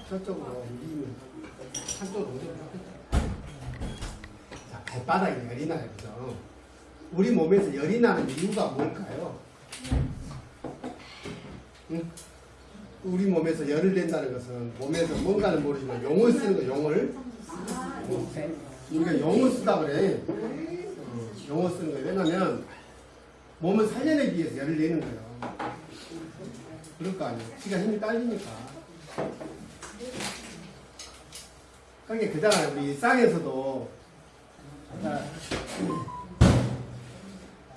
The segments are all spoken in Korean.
저쪽으로 밀리면 한쪽으로 옮겨면 좋겠다. 자, 발바닥에 열이 나요. 그죠? 우리 몸에서 열이 나는 이유가 뭘까요? 응? 우리 몸에서 열을 낸다는 것은 몸에서 뭔가는 모르지만 용을 쓰는 거, 용을. 우리가 용을 쓰다 그래. 용을 쓰는 거예요. 왜냐면 몸을 살려내기 위해서 열을 내는 거예요. 그럴 거 아니에요. 지가 힘이 딸리니까. 그러니까 그잖아요. 우리 쌍에서도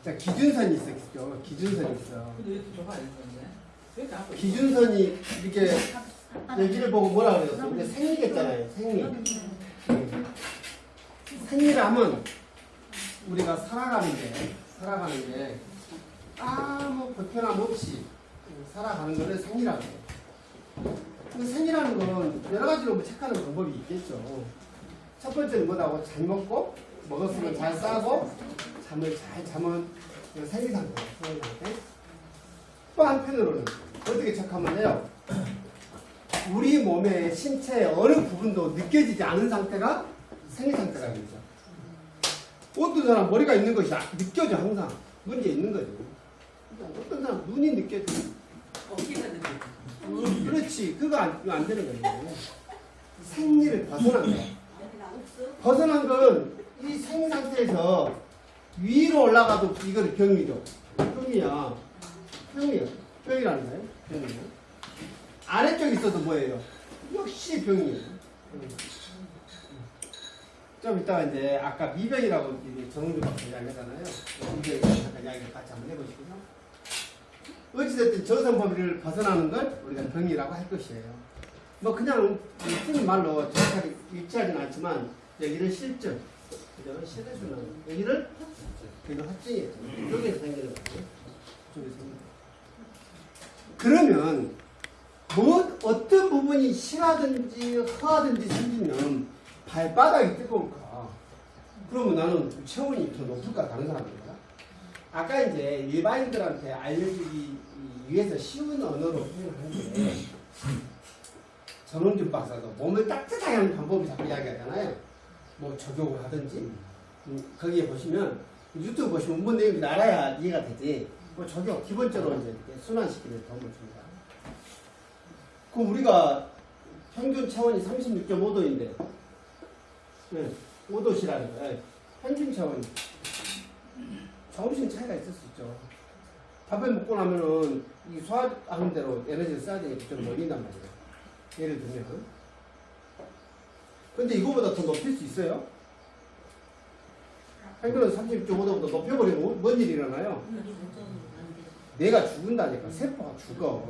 자, 기준선이 있어. 기준선이 있어. 기준선이 이렇게 여기를 보고 뭐라 그랬어? 우리가 생리겠잖아요. 생리라면 우리가 살아가는데 아무 불편함 없이 살아가는 거를 생리라고 해요. 근데 생리라는 건 여러 가지로 체크하는 방법이 있겠죠. 첫 번째는 뭐라고? 잘 먹고 먹었으면 잘 싸고 잠을 잘 자면 생리 상태예요. 또 한편으로는 어떻게 체크하면 돼요? 우리 몸의 신체의 어느 부분도 느껴지지 않은 상태가 생리 상태라고 그러죠. 어떤 사람 머리가 있는 것이 느껴져. 항상 문제 있는 거죠. 어떤 사람 눈이 느껴져. 어깨가 느껴져. 그렇지. 그거 안 되는 거예요. 생리를 벗어난 거야. 벗어난 건 이 생리 상태에서 위로 올라가도 이거를 병이죠. 병이라는 거예요. 병이에요. 아래쪽에 있어도 뭐예요? 역시 병이에요. 좀 이따가 이제 아까 미병이라고 정은주 박사 이야기하잖아요. 미병 잠깐 이야기를 같이 한번 해보시고요. 어찌됐든 저선 범위를 벗어나는 걸 우리가 병이라고 할 것이에요. 뭐 그냥 쓰는 말로 정확하게 일치하지는 않지만 여기를 실증, 그죠? 실내수는 여기를 합증이에요. 여기에서 생기는 거예요. 그러면 어떤 부분이 실하든지 허하든지 생기면 발바닥이 뜨거울까? 그러면 나는 체온이 더 높을까? 다른 사람들보다? 아까 이제 일반인들한테 알려주기 위해서 쉬운 언어로 표현하는 게 전원준 박사도 몸을 따뜻하게 하는 방법을 자꾸 이야기하잖아요. 뭐 적용을 하든지 거기에 보시면 유튜브 보시면 뭔 내용인지 알아야 이해가 되지. 뭐 적용 기본적으로 이제 순환시키는 도움을 줍니다. 그럼 우리가 평균 체온이 36.5도인데 5도시라는 거예요. 평균 체온이 조금씩 차이가 있을 수 있죠. 밥을 먹고 나면은 이 소화하는 대로 에너지를 써야 되니까 좀 멀린단 말이에요. 예를 들면. 근데 이거보다 더 높일 수 있어요? 평균은 36.5도보다 높여버리면 뭔 일이 일어나요? 내가 죽는다니까. 세포가 죽어.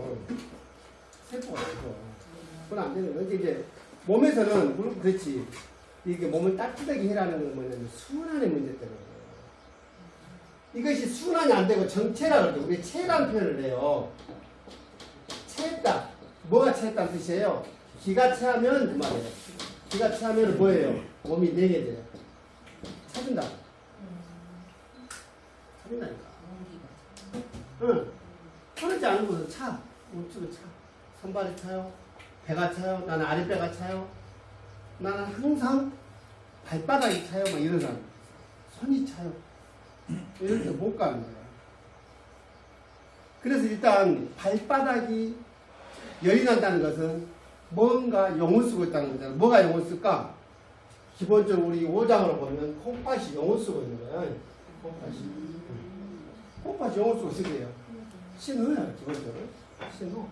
그건 안 되는 거지. 이제 몸에서는 물론 그렇지. 이게 몸을 따뜻하게 해라는 건 뭐냐면 순환의 문제 때문에. 이것이 순환이 안 되고 정체라 그러죠. 우리 체라는 표현을 해요. 체했다. 뭐가 체했다는 뜻이에요? 기가 체하면 그 말이에요. 기가 체하면 뭐예요? 몸이 냉해져요. 차준다. 차준다니까. 응. 차지 않은 곳은 차. 우측은 차. 손발이 차요. 배가 차요. 나는 아랫배가 차요. 나는 항상 발바닥이 차요. 막 이런 사람. 손이 차요. 이렇게 못 가는 거예요. 그래서 일단 발바닥이 열이 난다는 것은 뭔가 용을 쓰고 있다는 거잖아요. 뭐가 용을 쓸까? 기본적으로 우리 5장으로 보면 콩팥이 용을 쓰고 있는 거예요. 콩팥이 용을 쓰고 있어요. 신호예요. 기본적으로. 신호.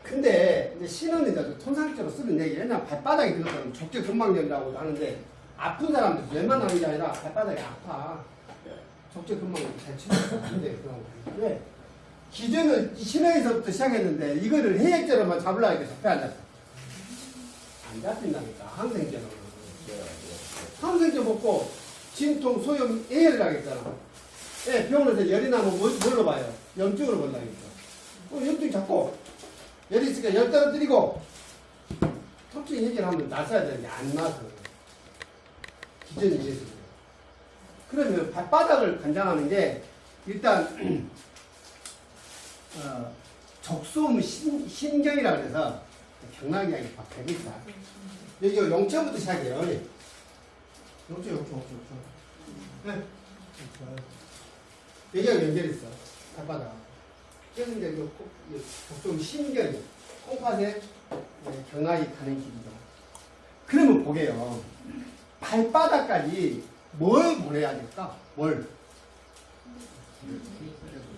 근데 이제 신호는 이제 통상적으로 쓰는 얘기예요. 왜냐하면 발바닥이 들어가면 족저근막염이라고 하는데 아픈 사람들 웬만하는 게 아니라 발바닥이 아파. 족저근막염 잘 치료가 안 돼. 왜? 기준은 신호에서부터 시작했는데 이거를 해액제로만 잡으려니까 잡혀 안 잡혀. 안 잡힌다니까. 항생제로. 항생제 먹고 진통, 소염, 해열을 하겠잖아. 예, 병원에서 열이 나면 뭘로 봐요? 염증으로 본다니까. 염증 잡고 열이 있으니까 열 떨어뜨리고 통증 해결하면 나서야 되는데 안 나서. 기전이 이래서 그래요. 그러면 발바닥을 관장하는 게 일단 적소음 신경이라 그래서 경락이하게 막 되겠다. 여기 용체부터 시작해요. 용체. 네. 여기가 연결있어. 발바닥. 그래서 이제 이 적소음 신경이 콩팥에 경락이 가는 길이죠. 그러면 보게요. 발바닥까지 뭘 보내야 될까? 뭘?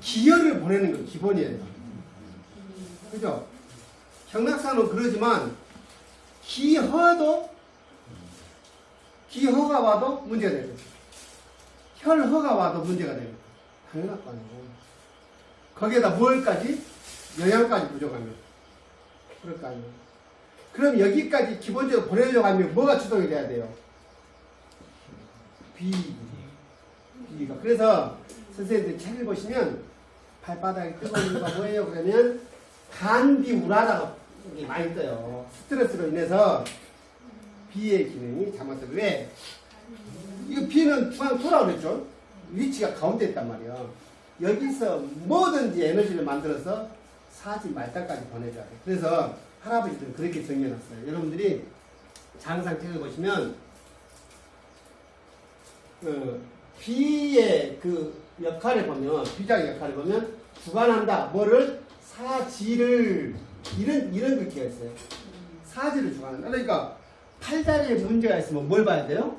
기혈을 보내는 건 기본이에요. 그죠? 경락사는 그러지만 기허가 와도 문제가 되겠죠. 혈허가 와도 문제가 되겠죠. 당연할 거 아니고. 거기에다 뭘까지? 영양까지 부족하면. 그럴 거 아니에요. 그럼 여기까지 기본적으로 보내려고 하면 뭐가 추동이 돼야 돼요? 비가. 그래서 선생님들 책을 보시면 발바닥이 뜨거운 이유가 뭐예요? 그러면 간비우라라고 많이 떠요. 스트레스로 인해서 비의 기능이 잘못돼요. 왜? 이거 비는 중앙 돌아오고 그랬죠? 위치가 가운데 있단 말이에요. 여기서 뭐든지 에너지를 만들어서 사지 말단까지 보내줘야 돼요. 그래서 할아버지들은 그렇게 정해놨어요. 여러분들이 장상 책을 보시면 비의 그 역할을 보면, 비장의 역할을 보면 주관한다. 뭐를? 사지를 이런 글귀가 있어요. 사지를 주관한다. 그러니까 팔다리에 문제가 있으면 뭘 봐야 돼요?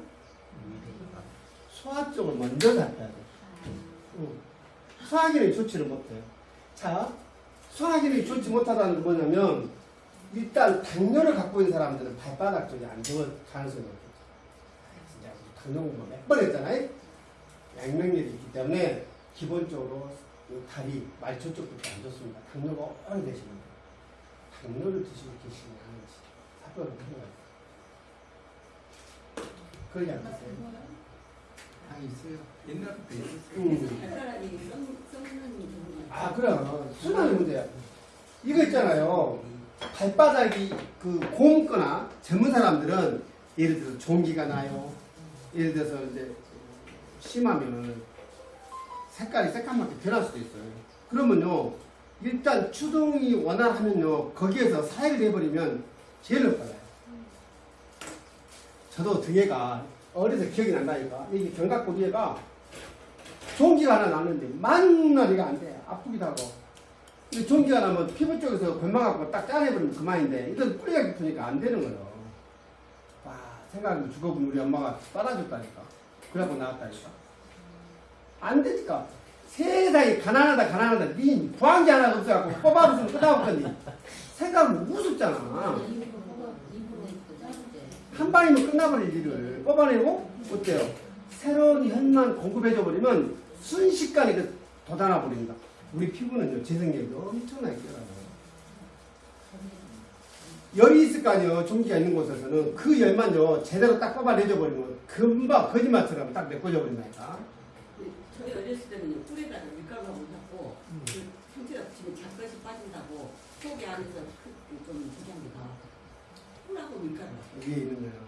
소화 쪽을 먼저 살펴야 돼요. 소화 기능이 좋지를 못해요. 자, 소화 기능이 좋지 못하다는 건 뭐냐면 일단 당뇨를 갖고 있는 사람들은 발바닥 쪽이 안 좋을 가능성이 높아요. 진짜 당뇨 공부 몇 번 했잖아요. 양면열이 있기 때문에 기본적으로 다리, 말초 쪽부터 안 좋습니다. 당뇨가 오래되시면 당뇨를 드시고 계시면 하는 것이 사건을 필요가 있어요. 그러지 않겠어요? 아 있어요. 옛날부터 있었어요. 아, 그럼 순환이 문제야. 이거 있잖아요. 발바닥이 그 곰거나 젊은 사람들은 예를 들어서 종기가 나요. 예를 들어서 이제 심하면은 색깔이 새까맣게 변할 수도 있어요. 그러면요, 일단 추동이 원활하면요, 거기에서 사회를 해버리면 제일 나빠요. 저도 등에가 어려서 기억이 난다니까. 여기 견갑골이가 종기가 하나 났는데 만나리가 안 돼. 아프기도 하고. 근데 종기가 나면 피부 쪽에서 골마갖고 딱 짜내버리면 그만인데 이건 뿌리가 깊으니까 안 되는 거예요. 와, 생각하면 죽어본 우리 엄마가 빨아줬다니까. 그래갖고 나왔다니까. 안 되니까. 세상에 가난하다. 니 부항기 하나 없어갖고 뽑아보시면 끝나겠거니. 생각하면 우습잖아. 한 방이면 끝나버릴 일을 뽑아내고 어때요? 새로운 혈만 공급해줘버리면 순식간에 돋아나 버린다. 우리 피부는요, 재생력이 엄청나게 뛰어나요. 열이 있을 거 아니에요. 종기가 있는 곳에서는 그 열만요 제대로 딱 뽑아내줘버리면 금방 거짓말처럼 딱 메꿔져 버린다니까. 저희 어렸을 때는 꿀에다가 밀가루하고 잡고 형태가 지금 잡것이 빠진다고 속이 안에서 좀 저기한 게 나와. 꿀하고 밀가루. 위에 있는 거예요.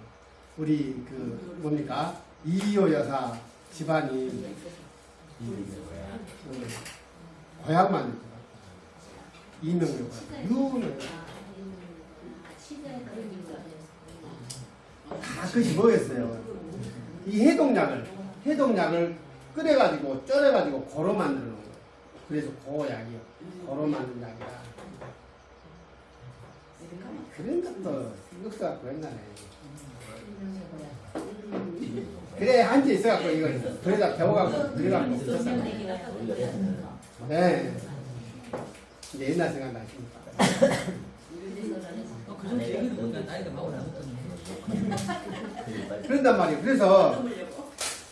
우리 그 뭡니까? 이효 여사 집안이 고향만 있죠. 이명료가 유명해요. 가끔씩 뭐였어요? 이 해독약을 끓여가지고 쪄내가지고 고로 만드는 거예요. 그래서 고약이요. 고로 만든 약이라. 그런 것도 생각해갖고 옛날에. 그래 앉아 있어갖고 이거 그러다 배워갖고 들어갖고 있었어요. 네. 이제 옛날 생각나십니까? 그런 얘기는 뭔가 나이가 많고 나섰던 그런단 말이에요. 그래서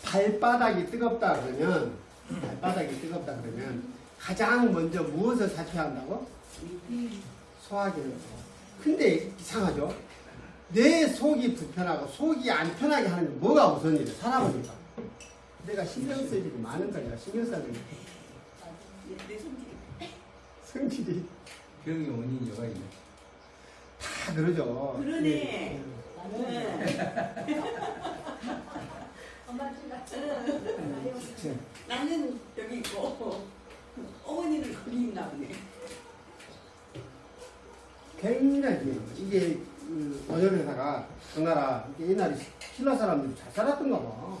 발바닥이 뜨겁다 그러면 가장 먼저 무엇을 살펴야 한다고? 소화기능. 근데 이상하죠? 내 속이 불편하고 속이 안 편하게 하는 게 뭐가 우선이래? 살아보니까 내가 신경 쓸 일이 많은 거니까 신경 써야 되니까. 내 성질이 병의 원인이 여가 있네. 다 그러죠. 그러네. 그치? 나는 여기 있고 어머니는 거기 있나 보네. 굉장히 중요해요. 이게 원효대사가 그 나라 이게 옛날에 신라 사람들이 잘 살았던가 봐.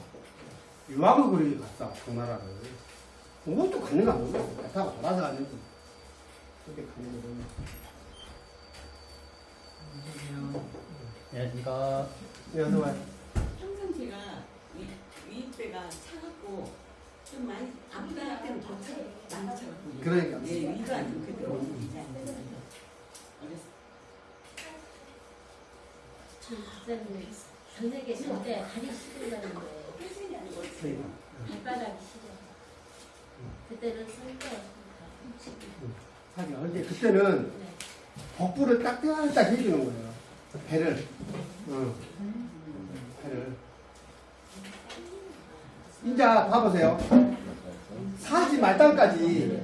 유학을 그렇게 갔어 그 나라를. 그것도 갔는가 모르겠어. 배 타고 돌아서 갔는지 그렇게 갔는지 모르겠어. 안녕하십니까. 그래서 항상 제가 위배가 차갑고 좀 많이 아프다 할 때는 더 많이 차갑거든요. 그러니까. 네, 위가 좀 그대로 선생님 전에 계실 때 다리 시린다는 거예요. 발바닥이 시려. 그때는 상태였습니다. 사기야. 근데 그때는 네. 복부를 딱딱딱 해주는 거예요. 배를. 배를. 이제 봐보세요. 사지 말단까지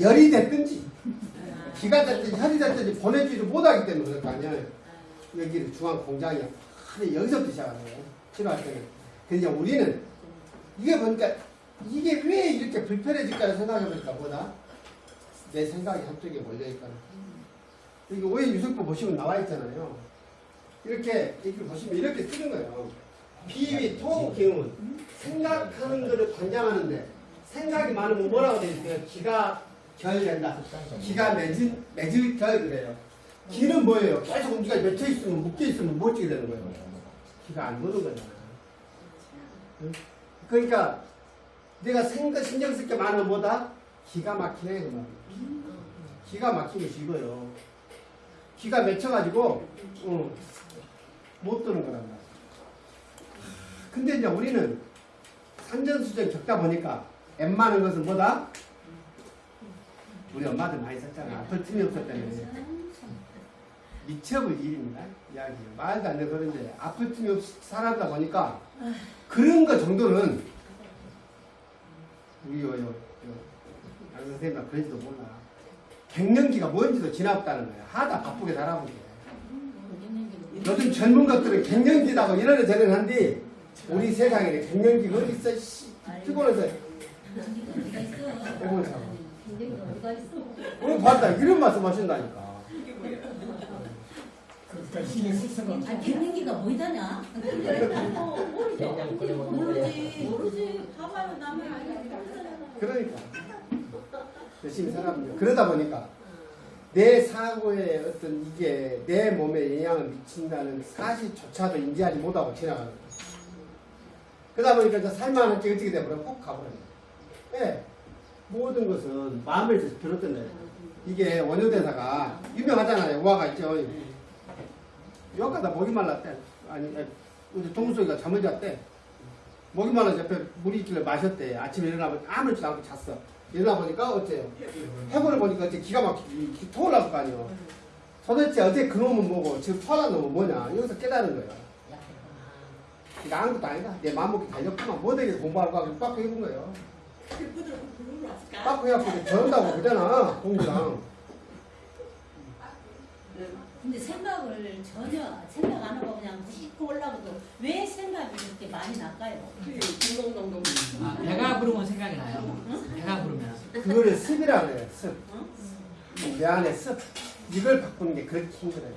열이 됐든지 기가 됐든지 혈이 됐든지 보내주지도 못하기 때문에 그럴 거 아니에요. 여기 중앙 공장이 하루 여기서부터 시작하는 거예요. 치료할 때는. 근데 우리는 이게 보니까 이게 왜 이렇게 불편해질까 생각해보니까 뭐다? 내 생각이 한쪽에 몰려있거나. 여기 오해 유술법 보시면 나와 있잖아요. 이렇게 보시면 이렇게 쓰는 거예요. 비위, 토, 기운. 생각하는 것을 관장하는데 생각이 많으면 뭐라고 되어 있어요? 기가 결된다. 기가 매질 결 그래요. 기는 뭐예요? 계속 움직여 맺혀 있으면 묶여 있으면 못 지게 되는 거예요. 기가 안 도는 거잖아. 응? 그러니까 내가 신경 쓸 게 많으면 뭐다? 기가 막히네 그 말이에요. 기가 막힌 것이 이거예요. 기가 맺혀가지고 못 도는 거란 말이에요. 근데 이제 우리는 산전수전 겪다 보니까 웬만한 것은 뭐다? 우리 엄마들 많이 썼잖아. 아플 틈이 없었다며. 미쳐볼 일입니다. 이야기. 말도 안 되는 소리인데 아플 틈이 없이 살아다 보니까 그런 거 정도는 우리 양 선생님은 그런지도 몰라. 갱년기가 뭔지도 지났다는 거야. 하다 바쁘게 살아보게. 요즘 젊은 것들은 갱년기다고 이러는 저런 한데 우리 세상에 갱년기가 어디 있어? 씨, 피곤해서 해보는 사람. 어디가 있어? 오늘 봤다 이런 말씀 하신다니까. 아, 갱년기가 뭐이다냐? 모르지. 봐봐요, 남의 그러니까 열심히 살아보죠. 그러다 보니까 내 사고에 어떤 이게 내 몸에 영향을 미친다는 사실조차도 인지하지 못하고 지나가는 거예요. 그러다 보니까 이제 살만한 어떻게 돼버려 꼭 가버려요. 네. 모든 것은 마음에서 비롯된다. 이게 원효대사가 유명하잖아요. 우화가 있죠. 여기다 목이 말랐대. 아니, 우리 동수이가 잠을 잤대. 목이 말라서 옆에 물이 있길래 마셨대. 아침에 일어나보니 아무렇지도 않고 잤어. 일어나 보니까 어때요? 해보를 보니까 어째 기가 막히게 토를 났을 거 아니에요. 도대체 어제 그놈은 뭐고 지금 토하는 놈은 뭐냐. 여기서 깨달은 거예요. 그러니까 아무것도 아니다. 내 마음먹기 달렸구만. 뭐되게 공부하러 가고 빠꾸 해본 거예요. 빠꾸 해갖고 저런다고 그러잖아. 공부랑. 근데 생각을 전혀 생각 안 하고 그냥 짚고 올라가도 왜 생각이 이렇게 많이 날까요? 동동동동. 배가 부르면 생각이 나요. 배가 부르면. 그거를 습이라 그래요. 습. 내 안에 습. 이걸 바꾸는 게 그렇게 힘들어요.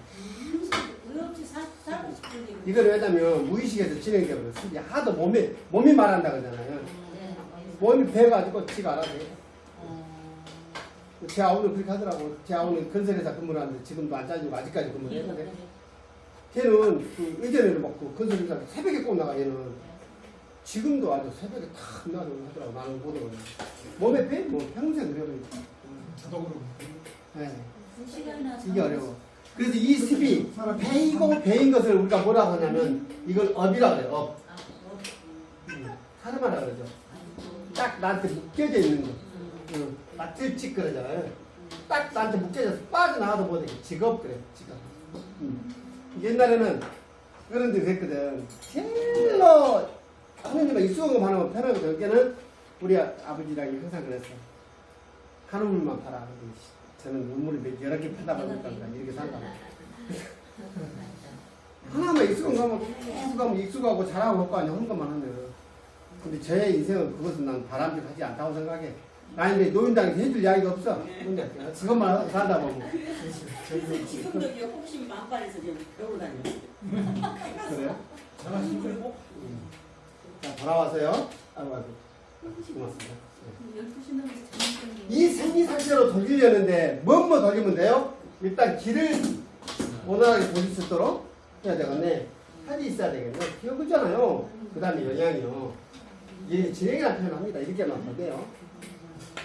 왜 없이 살고 싶은데. 이걸 왜냐면 무의식에서 진행되거든요. 습이 하도 몸이 말한다 그러잖아요. 네. 몸이 배가지고 지가 알아서 해요. 제 아우는 그렇게 하더라고. 제 아우는 건설회사 근무를 하는데 지금도 안 잘리고 아직까지 근무를 했는데 걔는 그 의전을 먹고 건설회사 새벽에 꼭 나가. 얘는 지금도 아주 새벽에 탁 나가서 하더라고. 나는 못 오거든. 몸에 배? 뭐 평생 그래버리니까. 자동으로. 네. 시간이나 이게 어려워. 그래서 이 습이 배이고 배인 것을 우리가 뭐라고 하냐면 이걸 업이라고 그래요. 업. 사르마라 그러죠. 딱 나한테 묶여져 있는 거. 맞들찍 그러잖아요. 딱 나한테 묶여져서 빠져나가도 못해. 직업 그래. 직업. 옛날에는 그런 데 그랬거든. 제일로 하느님만 입수공급 하나만 편하거든. 걔는 우리 아버지랑 항상 그랬어. 한우물만 팔아. 저는 우물을 여러 개 파다 보니까 이렇게 산다. 하나만 익숙하면 계속 하면 익숙하고 잘하고 할 거 아니야. 하는 것만 하면. 근데 저의 인생은 그것은 난 바람직하지 않다고 생각해. 아니 노인당에서 해줄 이야기가 없어. 직업만 하고 살다 보면. 그래서 지금도 이제 혹시 만발해서 지금 배우러 다녀요. 그래요? 그리고 자 돌아와서요. 아이고 고맙습니다. 12시 넘어서 저녁 이 생리상태로 돌리려는데 뭐뭐 돌리면 돼요? 일단 길을 원활하게 돌릴 수 있도록 해야 되겠네. 살이 있어야 되겠네. 기가 크잖아요. 그 다음에 영양이요. 이 진행이라는 표현을 합니다. 이렇게만 하면 돼요.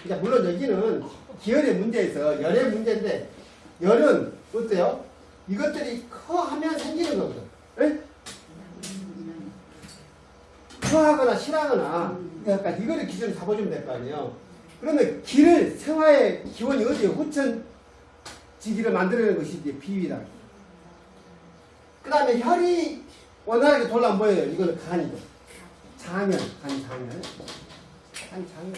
그러니까 물론 여기는 기혈의 문제에서 열의 문제인데 열은 어때요? 이것들이 커하면 생기는 거거든. 에? 커하거나 실하거나 약간 이거를 기준으로 잡아주면 될 거 아니에요. 그러면 기를 생화의 기원이 어디에 후천지기를 만들어내는 것이 이제 비위다. 그 다음에 혈이 원활하게 돌아오면 뭐예요? 이거는 간이죠. 장열, 간이 장열. 간이 장열.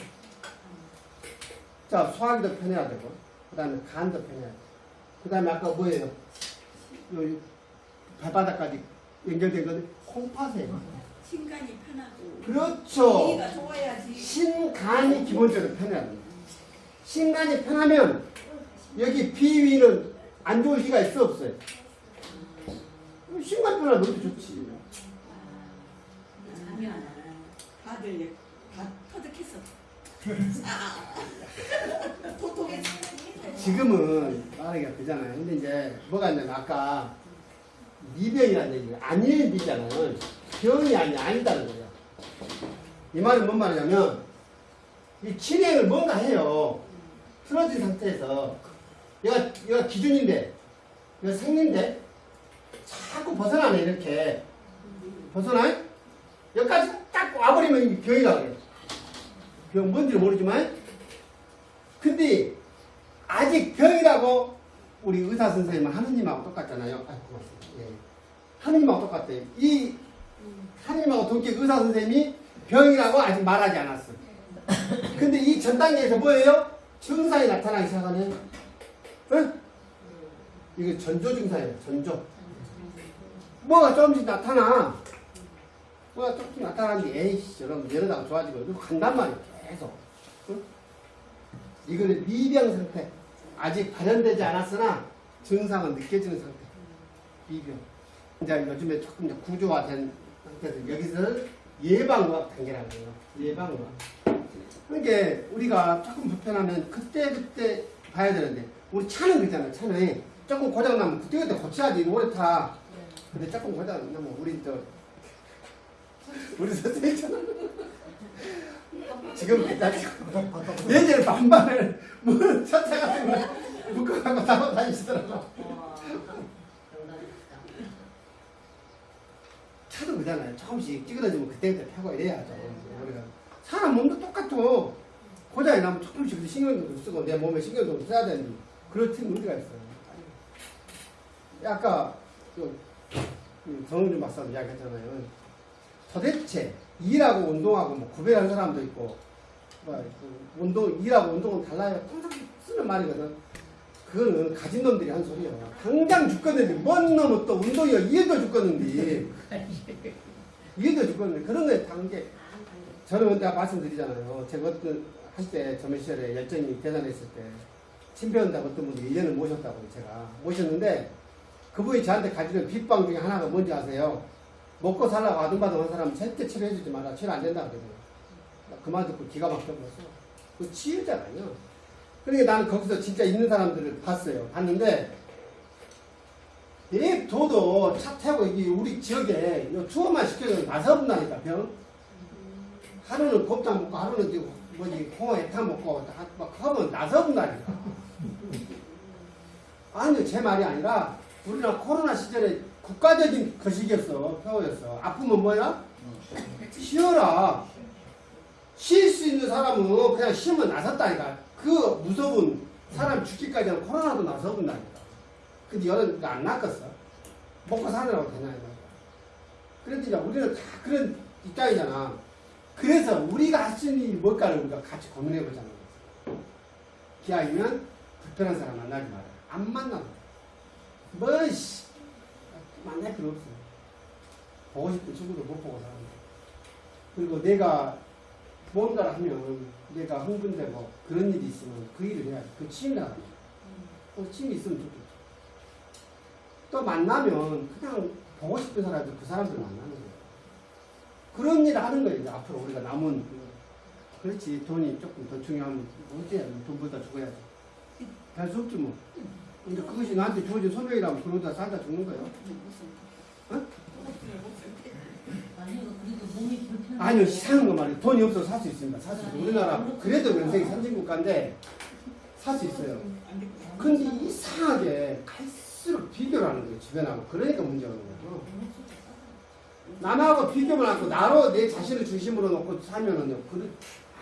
자, 소화기도 편해야 되고, 그 다음에 간도 편해야 되고, 그 다음에 아까 뭐예요? 요 발바닥까지 연결된 건 홍파세요. 신간이 편하고 그렇죠. 기가 좋아야지. 신간이 기본적으로 편해야 됩니다. 신간이 편하면 여기 비위는 안 좋을 리가 있어 없어요? 신간 편하면 너무 좋지. 다들 다 터득했어. 도통했어. 지금은 말하기가 그잖아요. 근데 이제 뭐가 있냐면 아까 미병이라는 얘기가 아닐 미자는 병이 아니다는 거예요. 이 말은 뭔 말이냐면 이 진행을 뭔가 해요. 틀어진 상태에서 얘가 기준인데 얘가 생리인데 자꾸 벗어나네. 이렇게 벗어나요? 여기까지 딱 와버리면 이 병이라고 그래요. 병 뭔지는 모르지만 근데 아직 병이라고 우리 의사 선생님은 하느님하고 똑같잖아요. 아이고 고맙습니다. 예. 하느님하고 똑같아요. 이 하느님하고 동기 의사 선생님이 병이라고 아직 말하지 않았어. 근데 이 전 단계에서 뭐예요? 증상이 나타나기 시작하네. 응? 이거 전조 증상이에요. 전조. 뭐가 조금씩 나타나. 뭐가 조금씩 나타나는데 에이씨 여러분 이러다가 좋아지고 이거 간단 말이에요. 계속. 응? 이거는 미병 상태. 아직 발현되지 않았으나 증상은 느껴지는 상태. 미병. 이제 요즘에 조금 이제 구조화된 상태에서 여기서는 예방의학 단계라는 거예요. 예방의학. 그러니까 우리가 조금 불편하면 그때 봐야 되는데 우리 차는 그잖아요. 차는 조금 고장나면 그때 고쳐야지. 오래 타. 근데 조금 고장나면 우리 선생님 있잖아. 지금 괜찮죠? 예전에 반반을 차차 같은 거 묶어갖고 타고 다니시더라고. 차도 그잖아요. 조금씩 찌그러지면 그때그때 펴고 이래야죠. 우리가 사람 몸도 똑같아. 고장이 나면 조금씩 신경도 쓰고 내 몸에 신경도 써야 되는데 그럴 틈 어디가 있어요. 아까 정은준 박사도 이야기했잖아요. 도대체 일하고 운동하고 뭐 구별하는 사람도 있고 일하고 운동은 달라요. 항상 쓰는 말이거든. 그거는 가진 놈들이 한 소리예요. 당장 죽겠는데 뭔 놈은 또 운동이야. 이해도 죽겠는데 이해도 죽겠는데 그런 거에 단계. 저는 내가 말씀드리잖아요. 제가 어떤 한때 젊은 시절에 열정이 대단했을 때 침배운다고 어떤 분이 1년을 모셨다고 제가 모셨는데 그분이 저한테 가지는 빗방 중에 하나가 뭔지 아세요? 먹고 살라고 아둥바둥 한 사람 절대 치료해주지 마라. 치료 안 된다 그러더라고요. 그 말 듣고 기가 막혀버렸어. 그 치유잖아요. 그러니까 나는 거기서 진짜 있는 사람들을 봤어요. 봤는데 내 도도 차 타고 우리 지역에 투어만 시켜주면 나서본다니까 병. 하루는 곱창 먹고 하루는 홍어 애탕 먹고 막 하면 나서본다니까. 아니요 제 말이 아니라 우리나라 코로나 시절에 국가적인 거식이었어. 표어였어. 아프면 뭐야? 쉬어라. 쉴 수 있는 사람은 그냥 쉬면 나섰다니까. 그 무서운 사람 죽기까지는 코로나도 나서본다니까. 근데 여름 안 낫겠어. 먹고 사느라고 되냐. 그런데 이제 우리는 다 그런 입장이잖아. 그래서 우리가 할 수 있는 일이 뭘까를 우리가 같이 고민해보자는 거지. 기왕이면 불편한 사람 만나지 마라. 안 만나면 뭐씨 만날 필요 없어요. 보고 싶은 친구도 못 보고 사는 거야. 그리고 내가 뭔가를 하면 내가 흥분되고 그런 일이 있으면 그 일을 해야지. 그 취미라고. 취미 있으면 좋겠죠. 또 만나면 그냥 보고 싶은 사람들 그 사람들 만나는 거예요. 그런 일을 하는 거예요. 이제 앞으로 우리가 남은 그렇지. 돈이 조금 더 중요하면 어째 돈보다 죽어야지. 할 수 없지 뭐. 근데 그것이 나한테 주어진 소명이라면 그러다 살다 죽는 거예요. 어? 아니 그래도 몸이 불편해. 아니요, 이상한 거 말이에요. 돈이 없어서 살 수 있습니다. 살 수 있어요. 우리나라 그래도 면세기 선진국가인데 살 수 있어요. 근데 이상하게 갈수록 비교를 하는 거예요. 주변하고. 그러니까 문제가 오는 거죠. 남하고 비교만 하고 나로 내 자신을 중심으로 놓고 살면은요.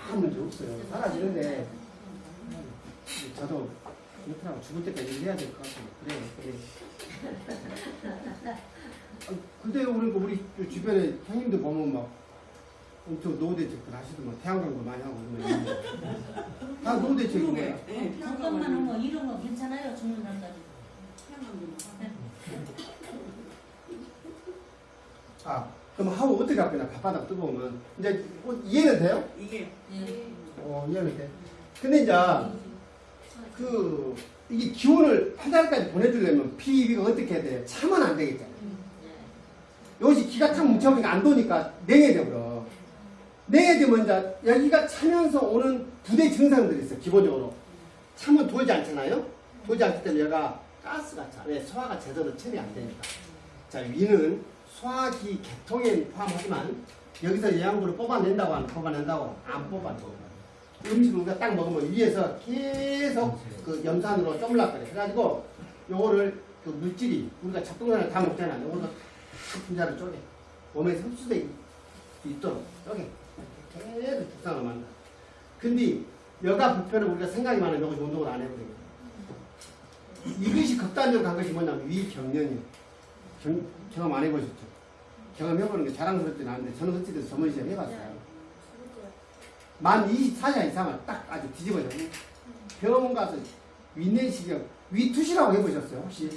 아무 문제 없어요. 사라지는데 저도 그렇더라고. 죽을 때까지 일해야 될 것 같아요. 그래. 근데 우리 주변에 형님들 보면 막 엄청 노후대책들 하시더만 태양광도 많이 하고 그러면 다 노후대책인 거야. 건강만 하면 이런 거 괜찮아요. 죽는 날까지. 아, 그럼 하고 어떻게 할 거냐? 바바닥 뜨거우면 이제 이해는 돼요? 이게 예. 이해는 돼. 근데 이제 이게 기운을 팔다리까지 보내주려면 피비가 어떻게 해야 돼요? 차면 안 되겠잖아요. 여기서 기가 탁 뭉쳐보니까 안 도니까 냉해져버려. 냉해지면 이제 여기가 차면서 오는 부대 증상들이 있어요. 기본적으로. 차면 돌지 않잖아요? 돌지 않기 때문에 얘가 가스가 차. 왜? 소화가 제대로 처리 안 되니까. 자, 위는 소화기 계통에 포함하지만 여기서 영양분을 뽑아낸다고 하면 뽑아낸다고 안 뽑아내고 음식을 우리가 딱 먹으면 위에서 계속 그 염산으로 쪼물락거려. 그래가지고 요거를 그 물질이 우리가 잡동산을 다 먹잖아요. 요거를 다 분자를 쪼개. 몸에 흡수돼 있도록 쪼개. 계속 죽상을 만나. 근데 여가 불편은 우리가 생각이 많으면 요것이 운동을 안 해버려요. 이것이 극단적으로 간 것이 뭐냐면 위경련이에요. 경험 안 해보셨죠? 경험해보는 게 자랑스럽진 않은데 저는 어찌됐든 전문 시험 해봤어요. 만 24세 이상을 딱 아주 뒤집어져요. 병원 가서 위내시경, 위투시라고 해보셨어요 혹시?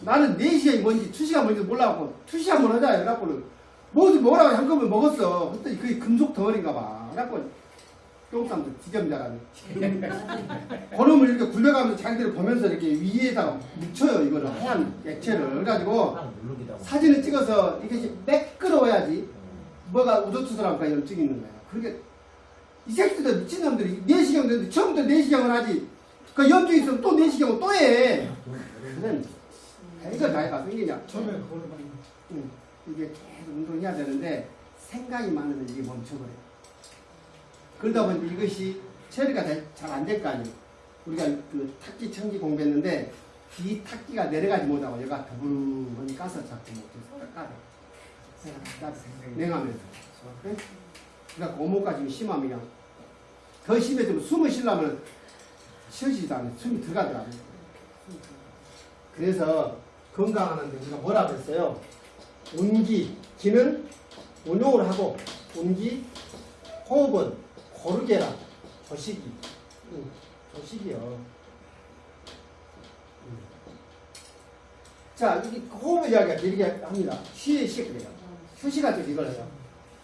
나는 내시경이 뭔지 투시가 뭔지 몰라갖고 투시 한번 하자 해갖고는 뭐라고 한꺼번에 먹었어. 그랬더니 그게 금속 덩어리인가 봐. 그래갖고 똥싸움도 뒤점자라네. 그놈을 이렇게 굴려가면서 자기들을 보면서 이렇게 위에다가 묻혀요. 이거를 하얀 액체를. 그래가지고 사진을 찍어서 이렇게 매끄러워야지 뭐가 우도투도라니까 염증이 있는 거야. 그러니까 이 새끼들 미친놈들이 내시경 되는데 처음부터 내시경을 하지. 그 염증이 있으면 또 내시경을 또 해. 그래. 이걸 다 해가 생기냐. 처음에 그걸로 많이. 이게 계속 운동해야 되는데 생각이 많으면 이게 멈춰버려. 그러다 보니 이것이 처리가 잘 안 될 거 아니에요. 우리가 그 탁기 청기 공부했는데 이 탁기가 내려가지 못하고 얘가 더부르니 가서 자꾸 못해서 까요. 냉하면서. 그러니까 고목까지 심하면 더 심해지면 숨을 쉬려면 쉬지도 않아요. 숨이 들어가더라고요. 그래서 건강하는데 우리가 뭐라 그랬어요? 운기, 기는 운용을 하고 운기, 호흡은 고르게 해라. 조식이. 조식이요. 자, 이 호흡 이야기가 길게 합니다. 쉬에 그래요. 휴식할 때 이걸 해요.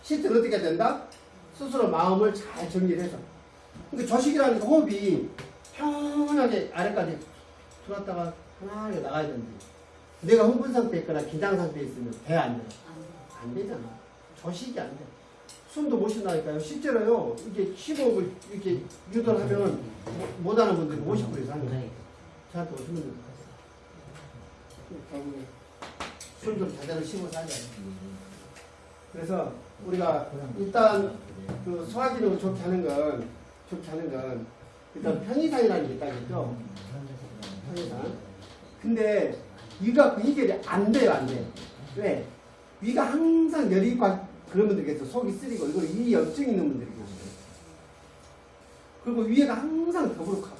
쉴 때는 어떻게 된다? 스스로 마음을 잘 정리를 해서. 그러니까 조식이라는 게 호흡이 편하게 아래까지 들어갔다가 편하게 나가야 되는데 내가 흥분 상태에 있거나 긴장 상태에 있으면 배 안 돼. 안 되잖아. 조식이 안 돼. 숨도 못 쉰다니까요. 실제로요, 이게 심호흡을 이렇게 유도를 하면 못하는 분들이 50% 이상이에요. 저한테 오시는 분들 결국에 숨 좀 제대로 쉬고 살아야 돼. 그래서 우리가 일단 그 소화기능을 좋게 하는 건 일단 편의상이라는 게 있다겠죠. 편의상. 근데 이가 해결이 안 돼요, 안 돼. 왜? 위가 항상 열이 있고 그런 분들 계세요. 속이 쓰리고 이거 이 염증 있는 분들이 계세요. 그리고 위가 항상 더부룩하고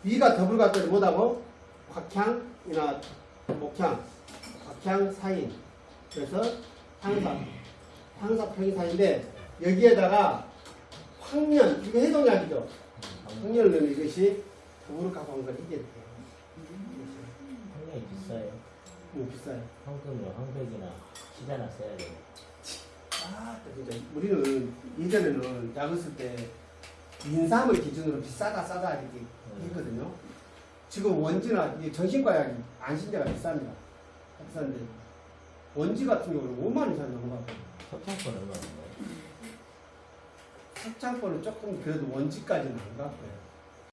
위가 더부룩할 못하고 곽향이나 목향, 곽향 사인. 그래서 항사 평이사인데 여기에다가 황련, 이게 해동약이죠. 황련을 넣으면 이것이 더부룩하고 한 걸 이겨야 돼요. 황량이 비싸요. 비싸요. 황금이나 황백이나 시다나 써야 돼요. 아, 진짜 우리는 예전에는 약을 쓸 때 인삼을 기준으로 비싸다 싸다 이렇게 했거든요. 지금 원지나 이 정신과 약이 안신제가 비쌉니다. 비싼데 원지 같은 경우는 5만 원 이상 넘어가고 서창권 얼마인가요? 석창권은 조금 그래도 원지까지는 안 갔고요.